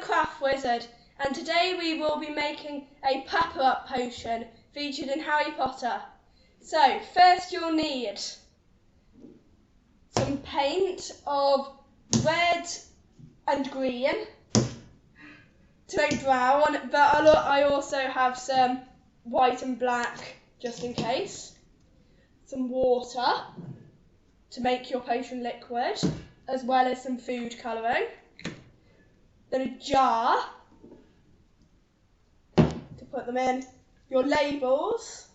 TheCraftWizard, and today we will be making a PepperUp potion featured in Harry Potter. So, first you'll need some paint of red and green to make brown, but I also have some white and black just in case. Some water to make your potion liquid, as well as some food colouring. Then a jar to put them in. Your labels,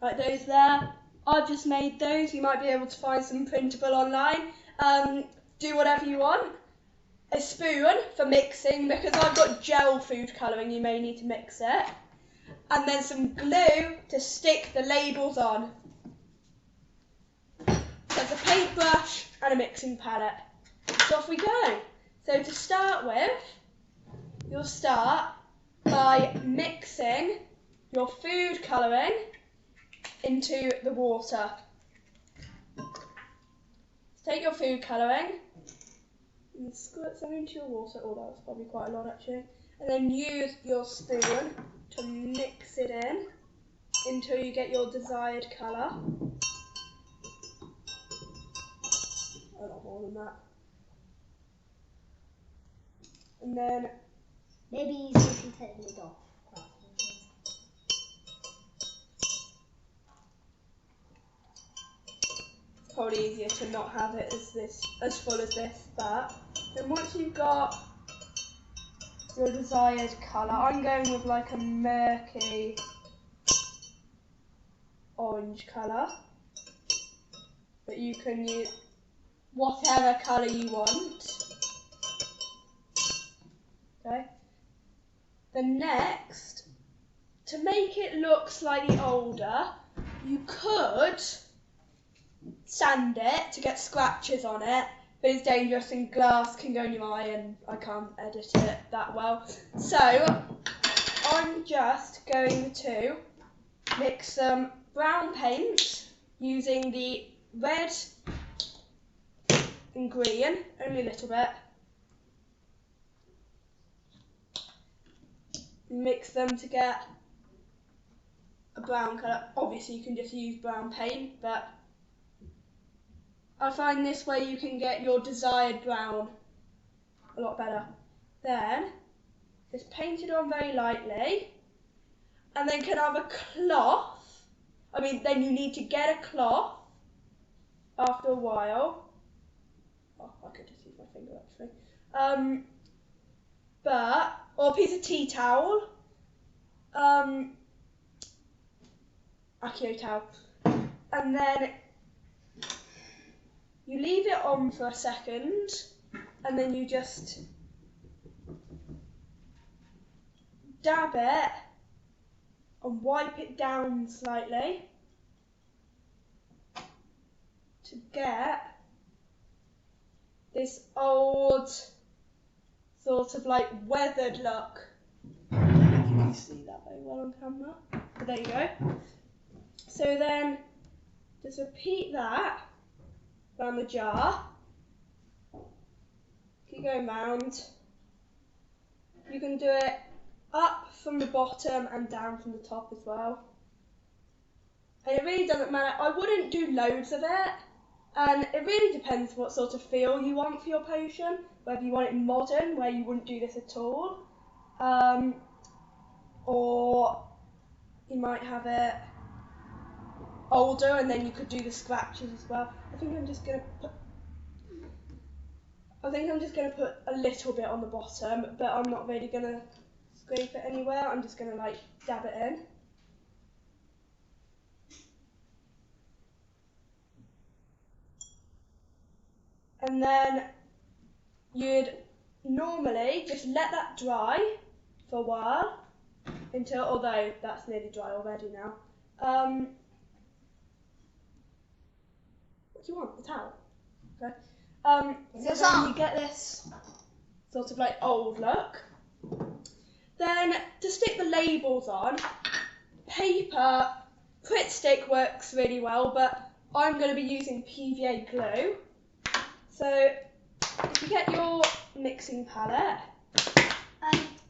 like those there. I've just made those. You might be able to find some printable online. Do whatever you want. A spoon for mixing, because I've got gel food colouring, you may need to mix it. And then some glue to stick the labels on. There's a paintbrush and a mixing palette. So off we go. So to start with, you'll start by mixing your food colouring into the water. So take your food colouring and squirt some into your water. Oh, that was probably quite a lot actually. And then use your spoon to mix it in until you get your desired colour. A lot more than that. And then maybe you can take the lid off. It's probably easier to not have it as full as this, but then once you've got your desired colour, I'm going with like a murky orange colour, but you can use whatever colour you want. Okay. Then next, to make it look slightly older, you could sand it to get scratches on it, but it's dangerous and glass can go in your eye and I can't edit it that well. So I'm just going to mix some brown paint using the red and green, only a little bit. Mix them to get a brown colour. Obviously you can just use brown paint, but I find this way you can get your desired brown a lot better. Then just paint it on very lightly, and then can have a cloth. Then you need to get a cloth after a while. Oh, I could just use my finger actually. Or a piece of tea towel, Accio towel, and then you leave it on for a second, and then you just dab it and wipe it down slightly to get this old sort of like weathered look. I don't know if you can see that very well on camera, but there you go. So then just repeat that around the jar. Keep going round. You can do it up from the bottom and down from the top as well. And it really doesn't matter. I wouldn't do loads of it. And it really depends what sort of feel you want for your potion, whether you want it modern, where you wouldn't do this at all, or you might have it older and then you could do the scratches as well. I think I'm just going to put a little bit on the bottom, but I'm not really going to scrape it anywhere. I'm just going to like dab it in. And then you'd normally just let that dry for a while although that's nearly dry already now. What do you want? A towel? Okay. So then you get this sort of like old look. Then to stick the labels on, paper, Pritt stick works really well, but I'm going to be using PVA glue. So if you get your mixing palette.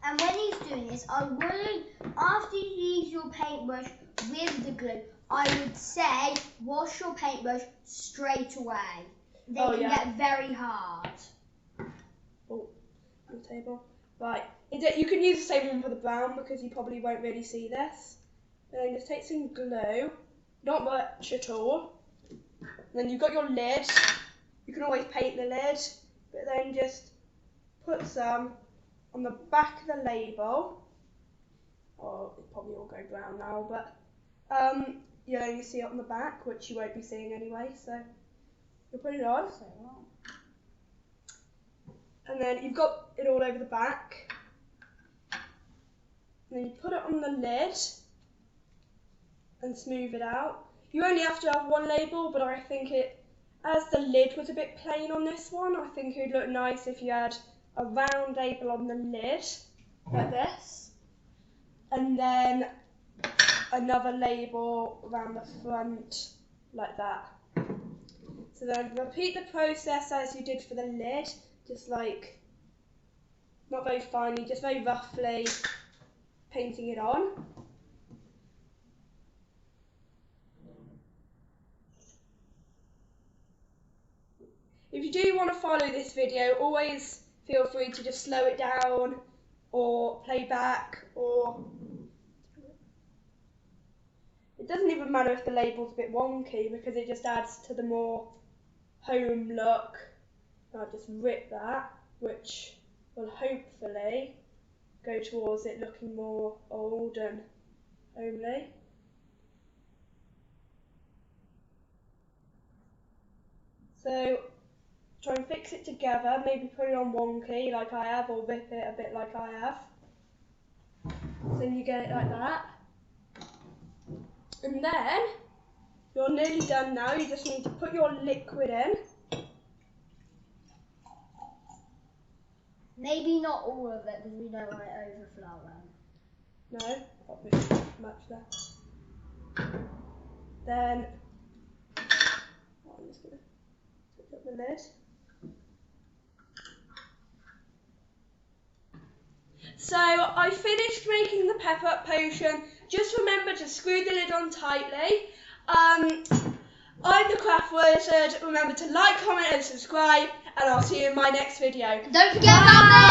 And when he's doing this, I wouldn't, after you use your paintbrush with the glue, I would say wash your paintbrush straight away. They can get very hard. Oh, on the table. Right, you can use the same one for the brown because you probably won't really see this. And then just take some glue, not much at all. And then you've got your lid. You can always paint the lid, but then just put some on the back of the label. Oh, it probably will go brown now, but you'll only see it on the back, which you won't be seeing anyway, so you'll put it on. And then you've got it all over the back. And then you put it on the lid and smooth it out. You only have to have one label, but I think as the lid was a bit plain on this one, I think it would look nice if you had a round label on the lid, like this. And then another label around the front, like that. So then repeat the process as you did for the lid, just like, not very finely, just very roughly painting it on. If you do want to follow this video, always feel free to just slow it down or play back, or it doesn't even matter if the label's a bit wonky because it just adds to the more home look. I'll just rip that, which will hopefully go towards it looking more old and homely. So try and fix it together, maybe put it on wonky like I have, or rip it a bit like I have. So then you get it like that. And then you're nearly done now, you just need to put your liquid in. Maybe not all of it because we don't want it overflowing. No, not much there. Then I'm just going to pick up the lid. So I finished making the PepperUp potion. Just remember to screw the lid on tightly. I'm TheCraftWizard. Remember to like, comment and subscribe, and I'll see you in my next video. Don't forget about me!